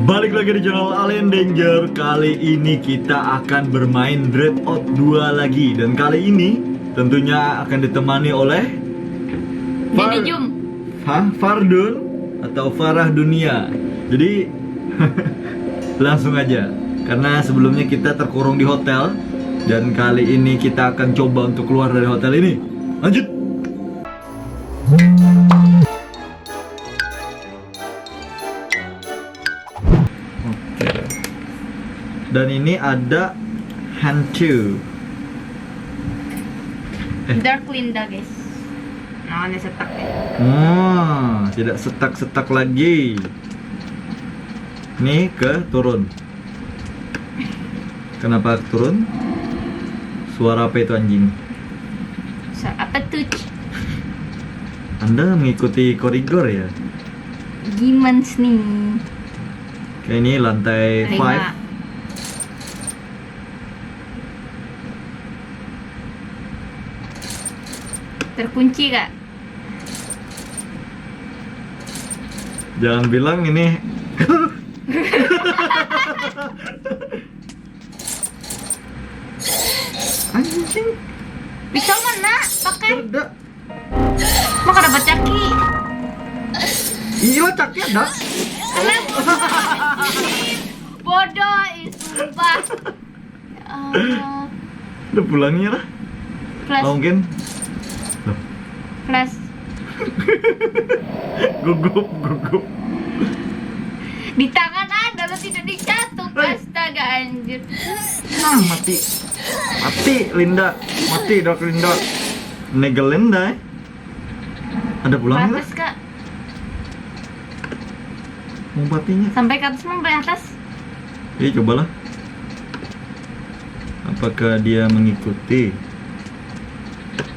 Balik lagi di channel Alien Danger. Kali ini kita akan bermain Dreadout 2 lagi. Dan kali ini tentunya akan ditemani oleh Dede Jum. Fardun atau Farah Dunia. Jadi langsung aja, karena sebelumnya kita terkurung di hotel. Dan kali ini kita akan coba untuk keluar dari hotel ini. Lanjut. Oke. Dan ini ada hantu. Dark Linda guys. Nah, ini setak ya. Tidak setak-setak lagi. Nih ke turun. Kenapa turun? Suara apa itu anjing? Apa tuh? Anda mengikuti koridor ya? Gimana nih? Oke, ini lantai 5. 5. Terkunci kak? Jangan bilang ini. Anjing. Bisa mana? Pakai? Ada. Maka dapat caki. Iya, caknya ada. Bodoh, sumpah. Udah pulangnya lah. Flash, Mungkin. Loh, flash. gugup. Di tangan ada, lo tidak dijatuh. Astaga anjir. Mati. Mati Linda. Mati Dok Linda. Negel Linda. Ada pulangnya lah. Atas kak. Ngumpatinya. Sampai ke atas, sampai atas. Cobalah. Apakah dia mengikuti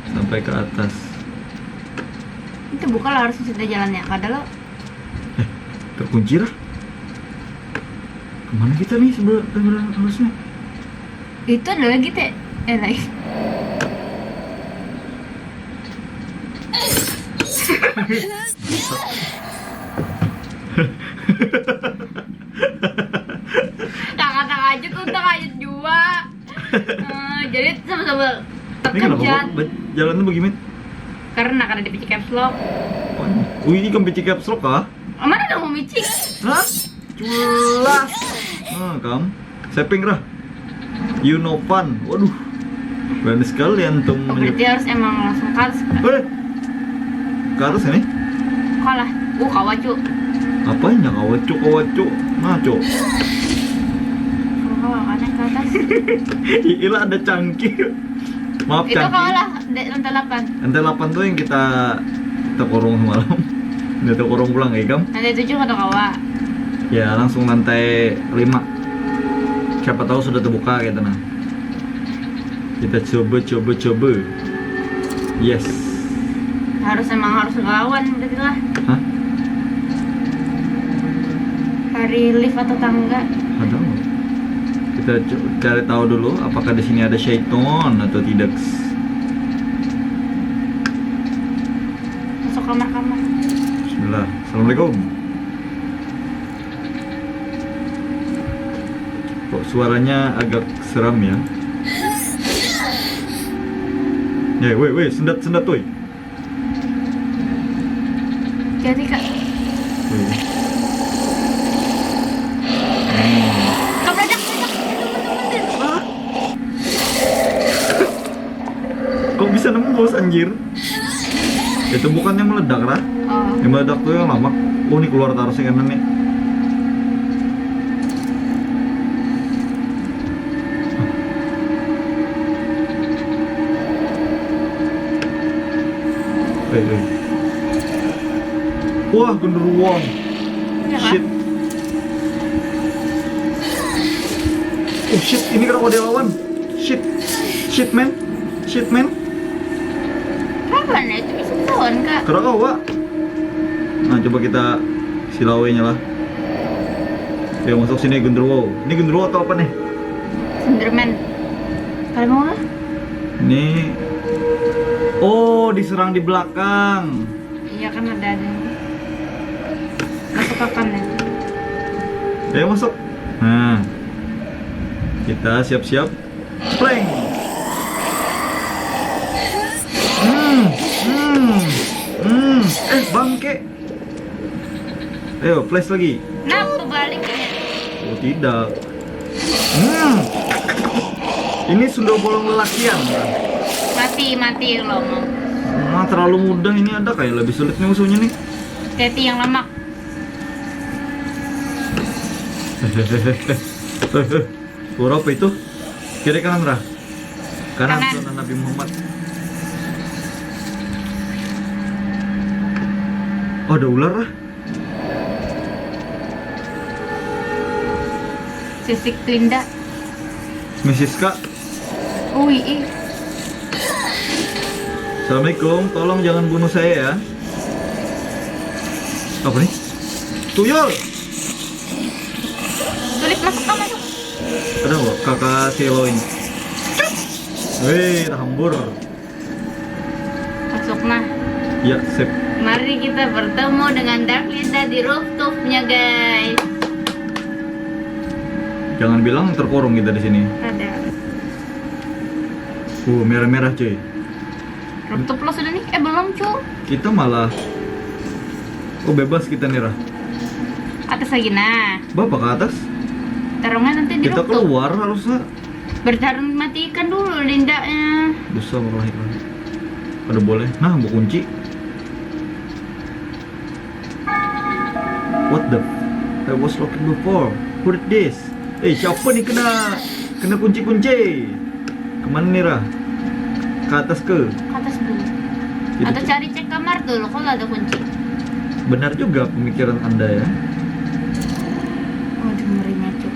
sampai ke atas? Itu buka lo harus sudah jalannya. Kada lo. Terkunci lah. Kemana kita nih sebenarnya harusnya? Itu ada lagi teh. Lagi. Kakak aja tuh udah kayak dua. Jadi sama-sama Ini kenapa terkejar. jalannya begini? Karena kada dipicik caps lock. Wih, ini kan picik caps lock kah? Mana ada mau micik? Hah? Culas. Kamu Seping rah. You know fun. Waduh. Berani sekali antum. Oh, berarti harus emang langsung ke atas. Ke atas ini? Kalah. Kawacu. Apanya kawacu? Ngaco. Kalah kan ke atas. Gila, ada cangkir. Maaf Itu cangkir. kalah lantai 8. Lantai 8 tuh yang kita kurung semalam. Kita kurung pulang ya, Kam? Lantai 7 kada kawa. Ya, langsung lantai 5. Siapa tahu sudah terbuka gitu nah. Kita coba. Yes. Harus ngelawan berarti lah. Hah? Hari lift atau tangga. Ada. Kita cari tahu dulu apakah di sini ada syaiton atau tidak. Masuk kamar-kamar. Bismillah. Assalamualaikum. Kok suaranya agak seram ya? Weh, sendat weh. Jadi kak. Weh. Kamu meledak. Kok bisa nembus anjir? Itu bukan yang meledak, Rah. Oh. Yang meledak tuh yang lama. Oh, ini keluar taruh sih kanan nih. Wah, genderuwo. Iya kan? Shit. Oh shit, ini kenapa dia lawan? Shit man. Kapan ya? Itu bisa tahun kak. Kerakawa. Nah, coba kita silawenya lah. Yang masuk sini genderuwo. Ini genderuwo atau apa nih? Slenderman. Kalian mau nggak? Ini. Oh, diserang di belakang. Iya kan ada. Masuk kapan ya? Ayo masuk. Nah, kita siap-siap. Plank. Bangke. Ayo, flash lagi. Nah, kebalik ya. Oh tidak. Ini sudah bolong lelakian. Mati lo mau. Nah, terlalu mudah ini, ada kayak lebih sulit nih musuhnya nih. Teti yang lemak. Suara apa itu? Kiri kanan Rah? Kanan, Kanan. sunnah Nabi Muhammad. Oh, ada ular Rah? Sisik Twinda. Mrs. Kak. Ui. Assalamualaikum, tolong jangan bunuh saya ya. Apa nih? Tuyul! Sulit masuk. Ada nggak kakak Silo ini? Wih, hambur. Masuk nah. Ya, sip. Mari kita bertemu dengan Dark Linda di rooftopnya guys. Jangan bilang terkurung kita di sini. Ada. Merah-merah cuy. Rooftop lo sudah nih? Belum cu. Kita malah. Oh, bebas kita nih Rah. Atas lagi nah. Bapak ke atas. Tarungnya nanti di Kita rooftop. keluar harusnya. Bertarung matikan dulu lindanya. Bisa melahirkan. Ada boleh. Nah, mau kunci. What the? I was looking before. Who did this? Siapa nih kena kunci-kunci? Kemana nih Rah? Ke atas ke? Ke atas dulu. Gitu, Atau cuy. cari cek kamar dulu kalau ada kunci. Benar juga pemikiran Anda ya. Waduh, ngerinya cuk.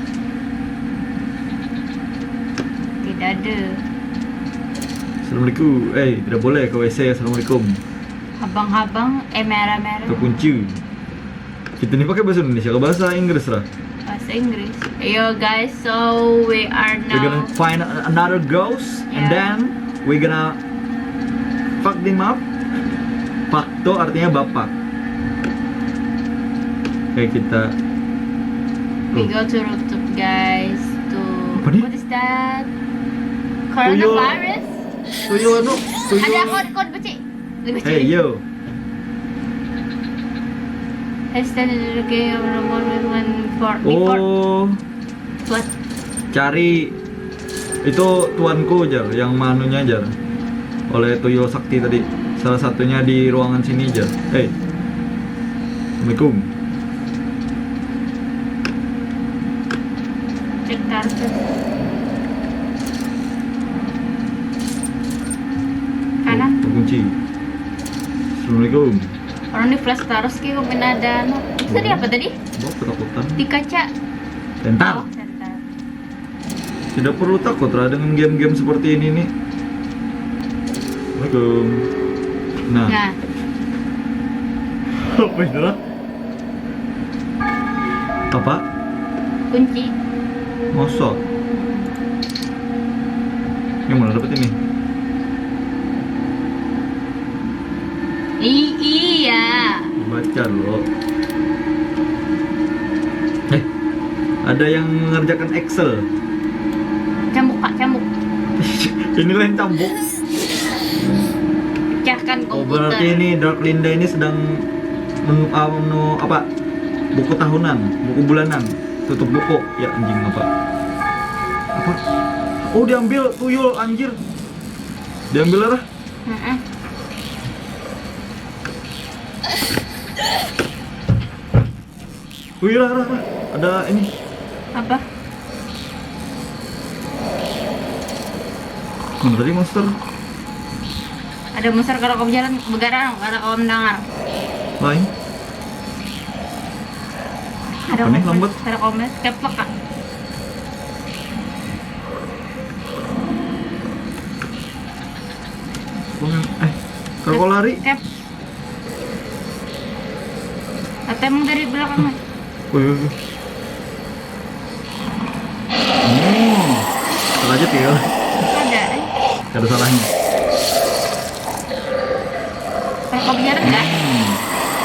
Tidak ada. Assalamualaikum. Tidak boleh ke WC. Assalamualaikum. Abang-abang merah-merah. Terkunci. Kita nih pakai bahasa Indonesia ke bahasa Inggris Rah. Bahasa Inggris. Ayo guys, so we are We're gonna now. find another ghost and Yeah. then we're gonna fuck them up. Fakto artinya bapak. Kita We go to rooftop guys to Apa nih? what is that? Coronavirus? Tuyul anu, tuyul. Ada kode baca. Baca. Hey yo. Hashtag game nomor 1 before. Oh, What? cari itu tuanku Jar, yang manunya Jar. Oleh tuyul sakti tadi. Salah satunya di ruangan sini Jar. Assalamualaikum. Cek kartu. Kanan. Terkunci. Assalamualaikum. Orang di flash terus kayak gue ada no. Tadi apa tadi? Ketakutan. Di kaca. Bentar. Oh, bentar. Tidak perlu takut Ra dengan game-game seperti ini nih. Assalamualaikum. Nah, Nah, apa itu Ra? Apa? kunci. Mosok. Yang mana dapet ini? Iya. Baca lo. Ada yang mengerjakan Excel. Cambuk Pak, cambuk. Inilah yang cambuk. Pecahkan Oh, komputer. berarti ini Dark Linda ini sedang apa? Buku tahunan, buku bulanan, tutup buku. Ya anjing apa? Apa? Oh, diambil tuyul anjir. Diambil lah. Heeh. Wih, Ra. Ada ini. Apa? Mana tadi monster? Ada monster kalau kau berjalan begadang, kalau kau mendengar. Lain. Ada Apa nih, komen- lambat? Ada komen keplek Kak. Kalau kau lari. Kep. Atau emang dari belakang? Wih. Terlanjut ya. Ada. Gak ada salahnya. Kalau kau berjalan enggak?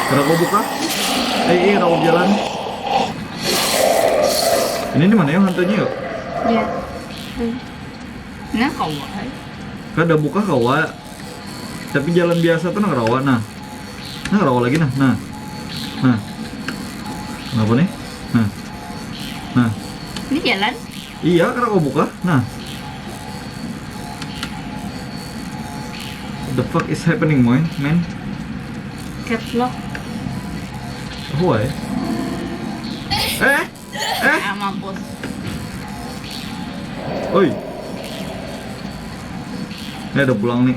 Kalau kau buka. Kalau kau jalan. Ini di mana ya hantunya yuk? Iya. Nah kau Kan udah buka kawa. Tapi jalan biasa tuh nang rawa nah. Nah rawa lagi nah. Nah. Nah. Kenapa nih? Nah. Nah. ini jalan. Iya, karena kau buka. Nah. What the fuck is happening, man? Caps lock. Why? Ah, mampus. Oi. Ini udah pulang nih.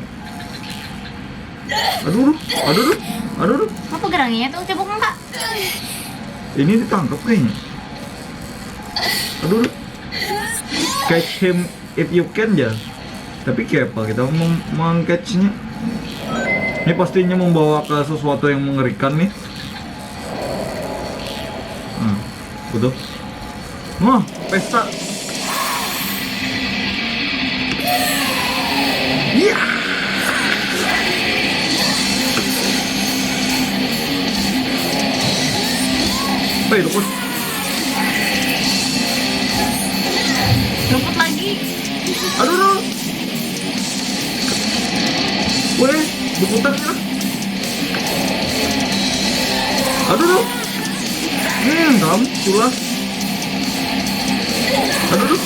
Aduh. Apa gerangnya tuh cebok enggak? Ini ditangkap kayaknya. Aduh. Catch him if you can ya. Tapi kayak apa kita mau meng-catch-nya? Ini pastinya membawa ke sesuatu yang mengerikan nih. Betul. Wah, pesta. Iya. Baik, luput. Luput lagi. Aduh. Weh, berputar ya. Aduh. Kamu pulas. Aduh.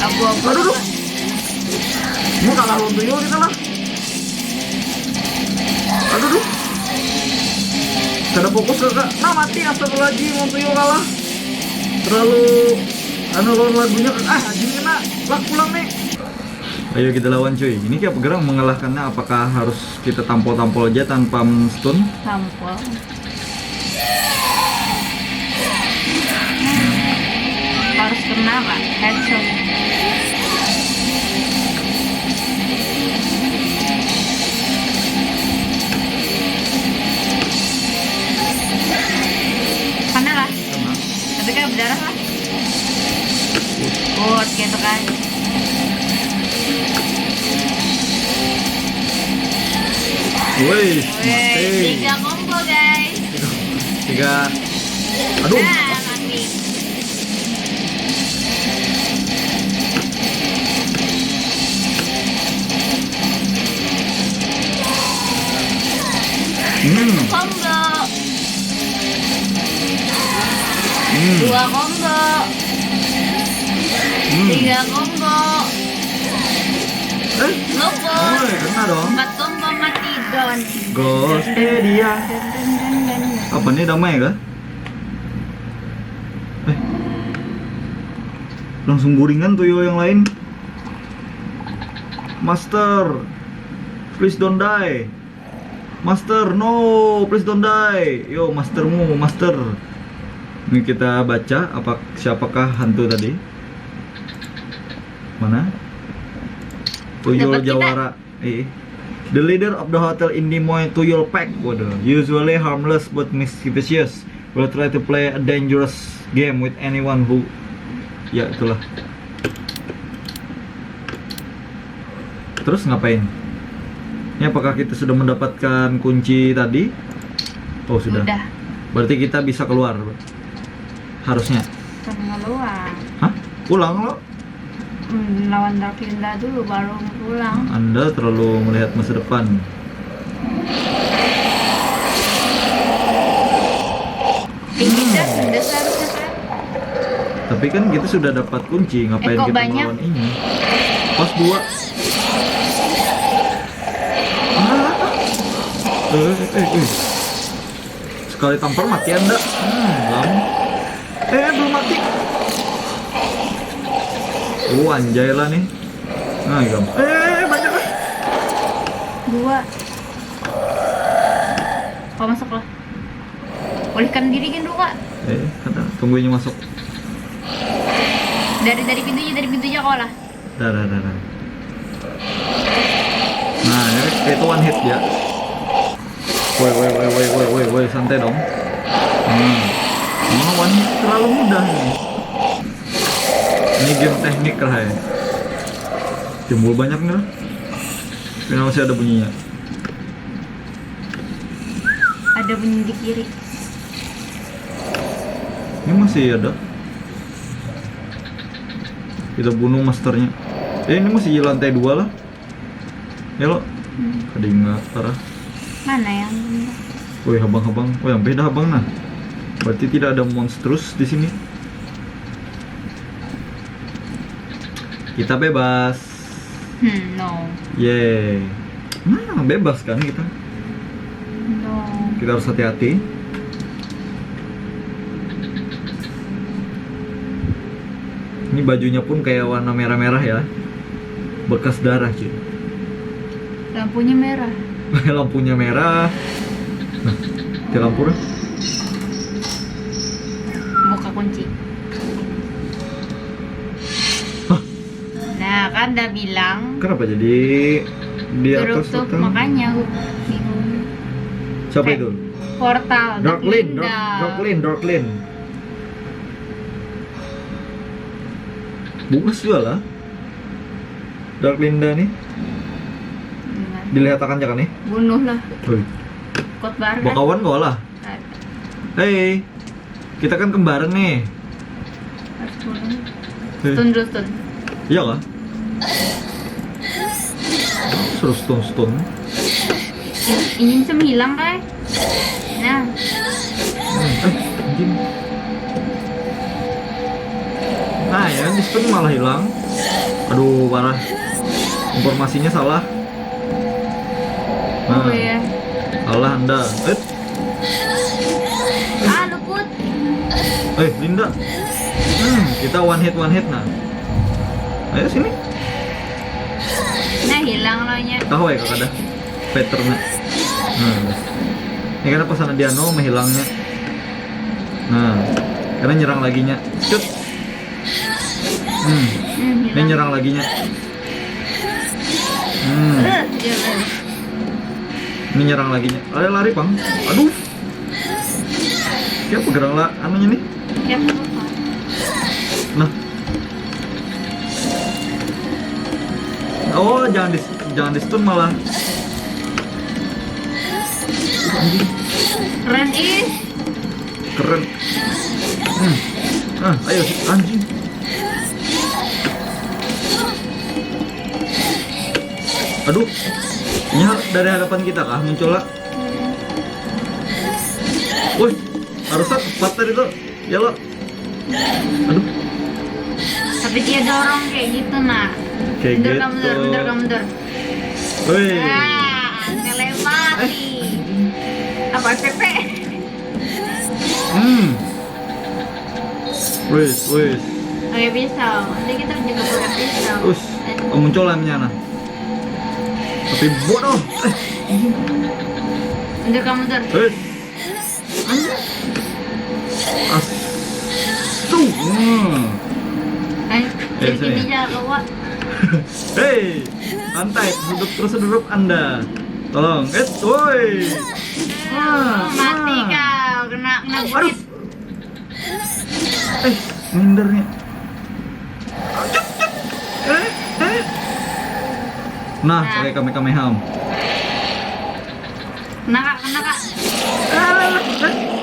Abu-abu. Aduh. Mau kalah lawan tuyul kita lah. Aduh. Kada fokus kakak. Nah mati astagfirullahaladzim, mau tuyul kalah. Terlalu lawan lagunya. Anjing kena. Lah pulang nih. Ayo kita lawan cuy. Ini kayak bergerak mengalahkannya. Apakah harus kita tampol-tampol aja tanpa stun? Tampol. Harus kena pak. Headshot. Kena lah. Tapi kayak berdarah lah. Good gitu kan. Wih, Wih, 3 combo guys. 3. Aduh. Nah, mati. Combo. 2 combo. 3 combo. Luput. Kena dong. 4 combo mati don. Ghost dia. Apa nih damai kah? Langsung guringan tuh yo yang lain. Master, please don't die. Master, no, please don't die. Yo, mastermu, master. Ini kita baca siapakah hantu tadi? Mana? Tuyul Dapat kita. Jawara. The leader of the hotel in Nimoy Tuyul Pack. Waduh. Usually harmless but mischievous. Will try to play a dangerous game with anyone who. Ya itulah. Terus ngapain? Ini apakah kita sudah mendapatkan kunci tadi? Oh sudah. Udah. Berarti kita bisa keluar. Harusnya. Keluar. Hah? Pulang lo? Lawan Dark Linda dulu baru pulang. Anda terlalu melihat masa depan. Tinggi dah seharusnya kan. Tapi kan kita sudah dapat kunci, ngapain kok kita banyak? melawan ini? Pas 2. Sekali tampar mati Anda. Belum mati. Anjay lah nih. Nah, gam. Banyak lah. 2. Kau masuk lah. Pulihkan diri kan dulu kak. Kata tungguinnya masuk. Dari pintunya kau lah. Dah. Nah, itu one hit ya. Woi, santai dong. One hit terlalu mudah ini. Ini game teknik lah ya. Jembul banyak nih lah. Tapi masih ada bunyinya. Ada bunyi di kiri. Ini masih ada. Kita bunuh masternya. Ini masih di lantai 2 lah. Ya lo. Kedingat parah. Mana yang bunda? Woi abang-abang. Oh yang beda abang nah. Berarti tidak ada monstrus di sini. Kita bebas. No. Yeay. Nah bebas kan kita. No. Kita harus hati-hati. Ini bajunya pun kayak warna merah-merah ya. Bekas darah cuy. Lampunya merah. Lampunya merah. Nah, di lampu dah. Buka kunci. Hah? Nah, kan udah bilang Kenapa jadi di huruf atas tuh, hotel? makanya gue bingung. Siapa Eh, itu? Portal. Darklin, Darklinda. Darklin. Bukas juga lah. Darklinda nih. Gimana? Dilihat akan jangan nih. Bunuh lah. Woi, Kot bar kan? bakawan kau lah. Ada. Hei, kita kan kembaran nih. Harus bunuh. Hei, Stun dulu, stun. iya kah? Terus stone. Ini bisa hilang kan? Nah, Anjing. Nah ya, di stone malah hilang. Aduh, parah. Informasinya salah. Nah, oh ya. salah Anda. Ah, luput. Linda. Kita one hit nah. Ayo sini. Nah, hilang lo nya. Tahu ya kakak dah. Patternnya. Nah, ini karena pesanan Diano menghilangnya. Nah, karena nyerang laginya. Cut. Ini Hilang. nyerang laginya. Dia Ini nyerang laginya. Lari bang. Aduh. Siapa gerak lah anunya nih? Siap, apa? Nah. Oh, jangan di stun malah. Anjing, Keren ih. keren. Ayo anjing. Aduh. Ini dari hadapan kita kah muncul lah. Woi, harusnya cepat tadi tuh. Ya lo. Aduh. Tapi dia dorong kayak gitu, nak. Kayak Mundur, gitu. kamu mundur. Woi. Ah, telepati. Apa FPP? Wis. Pakai pisau. Nanti kita juga pakai pisau. Terus muncul lamnya nah. Tapi bodoh. Mundur, kamu mundur. Wis. Asu. Jadi sini. ini jangan keluar. Hei, santai, duduk Anda. Tolong, woi. Mati kau, kena burit. Mindernya. Nah, pakai Kamehameha. Kena kak.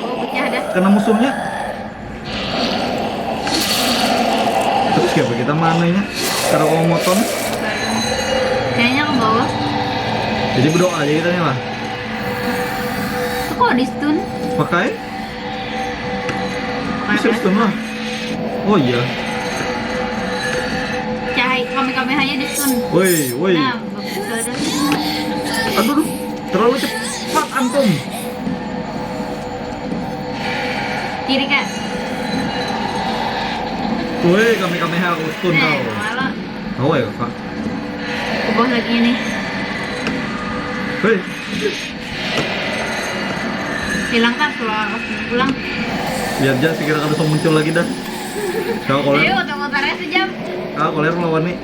Oh, pecah dah. Kena musuhnya. Terus siapa kita mananya? Karo motor. Kayaknya ke bawah. Jadi berdoa aja kita nih lah. Kok di stun? Pakai? Bisa stun lah. Oh iya. Kami hanya di stun. Woi. Nah, bagus ada. Aduh, terlalu cepat antum. Kiri kak. Woi, Kamehameha aku stun Nah, kau. malah Tahu ya kakak. ke bawah lagi nih. Woi, Hilang kak kalau pulang. biar aja sekira kada bisa muncul lagi dah. Kau koler, Ayo, motornya sejam. kau koler melawan nih.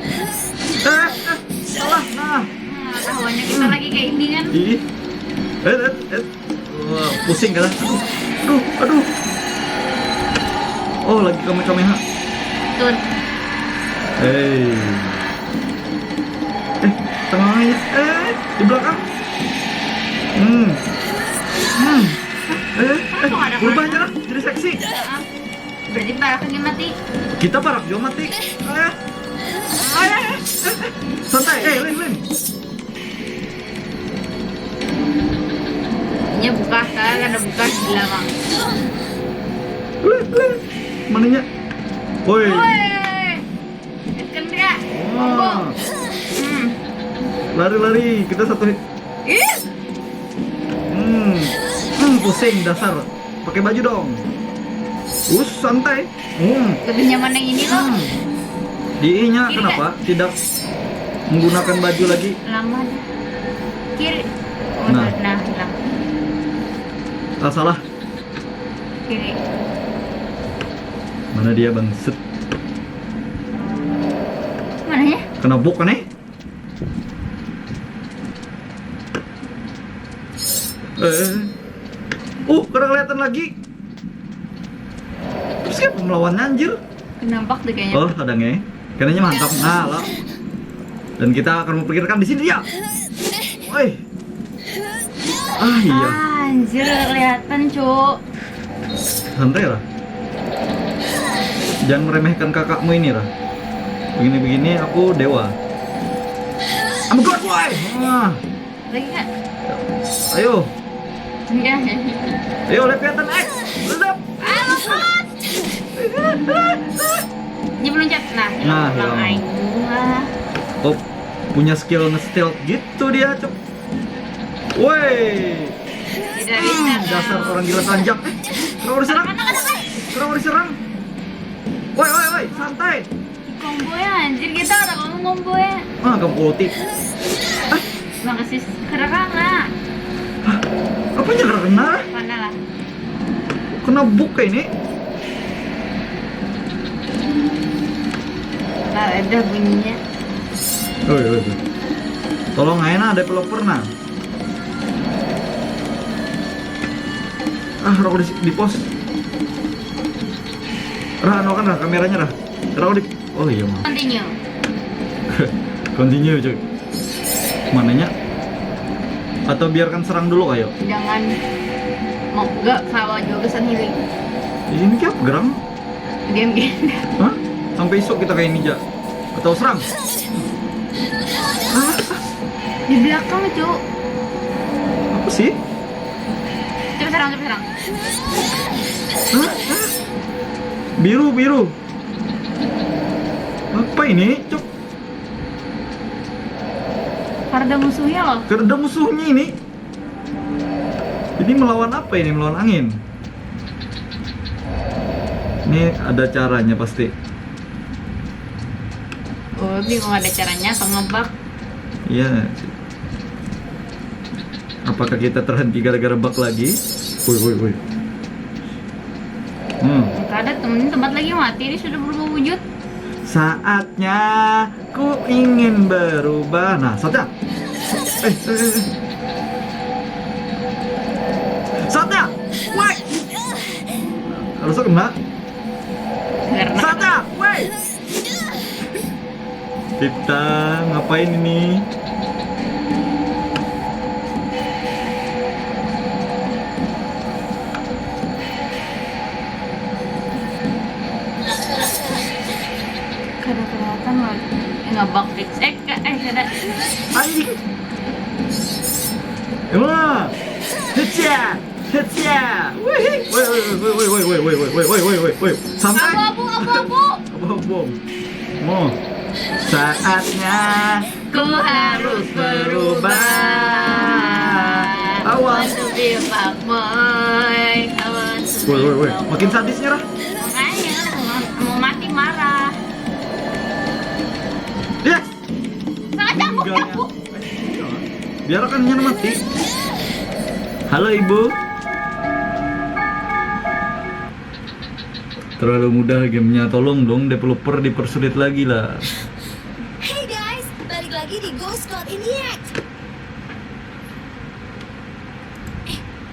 Salah, nah. Tahuannya kita lagi kayak ini kan. Ih, wah, pusing kan? Aduh. Oh, lagi Kamehameha. Stun. Hei. Tengahnya. Di belakang. Kok ada Berubah mana? aja lah, jadi seksi. Ah, berarti parah lagi mati. Kita parak juga mati. Santai, Lin. Ini buka, sekarang ada buka di belakang. Lin. Mananya? Woi. Woi, Kendra, monggo. Oh, lari, kita satu hit. Ih, Pusing dasar. Pakai baju dong. Santai. lebih nyaman yang ini loh. Di I-nya Kiri, kenapa tidak menggunakan baju lagi? Lama dah. Kiri. Oh, Nah. hilang. Salah. Kiri. Mana dia bang? Set. Mana ya? Kena bok kan Kena kelihatan lagi. Terus siapa melawan anjir? Kenampak deh kayaknya. Oh, ada nge. Kayaknya mantap. Nah, lah. Dan kita akan memperkirakan di sini dia. Woi. Iya. Anjir, kelihatan, Cuk. Santai lah. Jangan meremehkan kakakmu ini lah. Begini-begini aku dewa. I'm a god boy. Lagi kan? Ayo. Enggak. Ayo, Leviathan X. Let's Ini peluncat. Nah, Nah, hilang hilang. aing. Wah. Oh, punya skill nge-stealth gitu dia, Cep. Woi. Tidak bisa. Dasar orang gila sanjak. Kenapa diserang? Kenapa diserang? Woi, santai. Combo ya, anjir kita orang ngomong combo ya. Kamu ulti. Makasih kerekangan. Apanya kena? Mana lah? Kena buka ini. Nah, ada bunyinya. Oh. Tolong Aina developer nah. Rokok di pos. Kan kameranya Rah. Rokok di. Oh iya mah. Continue. Continue cuy. Mananya? Atau biarkan serang dulu kayo. Jangan mau enggak kalau juga kesan healing. Ini kayak gerang. Diam. Hah? Sampai esok kita kayak ninja. Atau serang? Di belakang, Cuk. Apa sih? Coba serang. Biru. Apa ini? Cuk. Karena musuhnya loh. Kerda musuhnya ini. Ini melawan apa ini? Melawan angin. Ini ada caranya pasti. Oh, bingung ada caranya atau ngebug. Iya. Apakah kita terhenti gara-gara bug lagi? Woi. Ada temen tempat lagi mati, ini sudah berubah wujud. Saatnya ku ingin berubah. Nah, saatnya. Saatnya. Woi. Harusnya kena. Karena Saatnya. Woi. Kita ngapain ini? kada kelihatan loh. Ngebug fix. Kada. Anjing. Wah. Headshot. Woi. Sampai. Abu. Oh. Saatnya Ku harus berubah. I want to be a fuckboy. I want to be a Woi. fuckboy. Makin sadisnya Rah. Makanya mau mati marah. Yes. Sangat cambuk. Biarkan Nyan mati. Halo Ibu. Terlalu mudah gamenya, tolong dong developer dipersulit lagi lah. Hey guys, balik lagi di Ghost Squad Interact.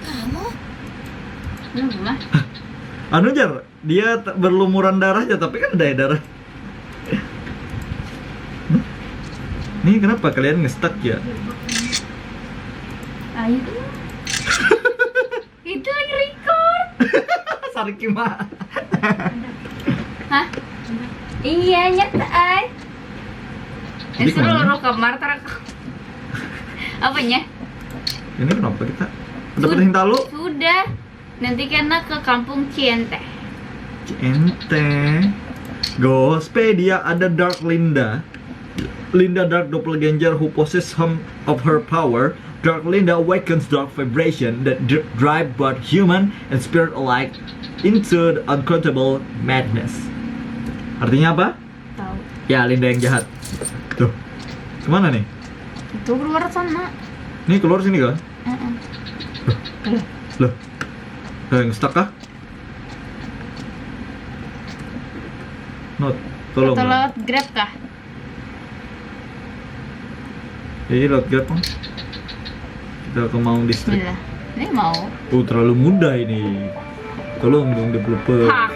Kamu? Belum lah. Anu Jar, dia berlumuran darah aja tapi kan ada darah. Nih kenapa kalian nge-stuck ya? Ayo. Arki mah. Hah? Iya nyata ay. Jadi kemana? Seluruh kamar apanya? Ini kenapa kita dapat Hintalu? Sudah. Nanti kena ke kampung Ciente. Ente Ghostpedia ada Dark Linda. Linda dark doppelganger who possesses some of her power. Dark Linda awakens dark vibration that drive both human and spirit alike into the uncontrollable madness. Artinya apa? Tahu. Ya, Linda yang jahat. Tuh. Kemana nih? Itu keluar sana. Nih keluar sini kan? Heeh. Loh. Yang stuck kah? Not. Tolong. Atau Bang. lewat Grab kah? Iya, lewat Grab Bang. Kita ke Maung District. Bismillah. Ini mau. Oh, terlalu mudah ini. Tolong dong developer. Hak.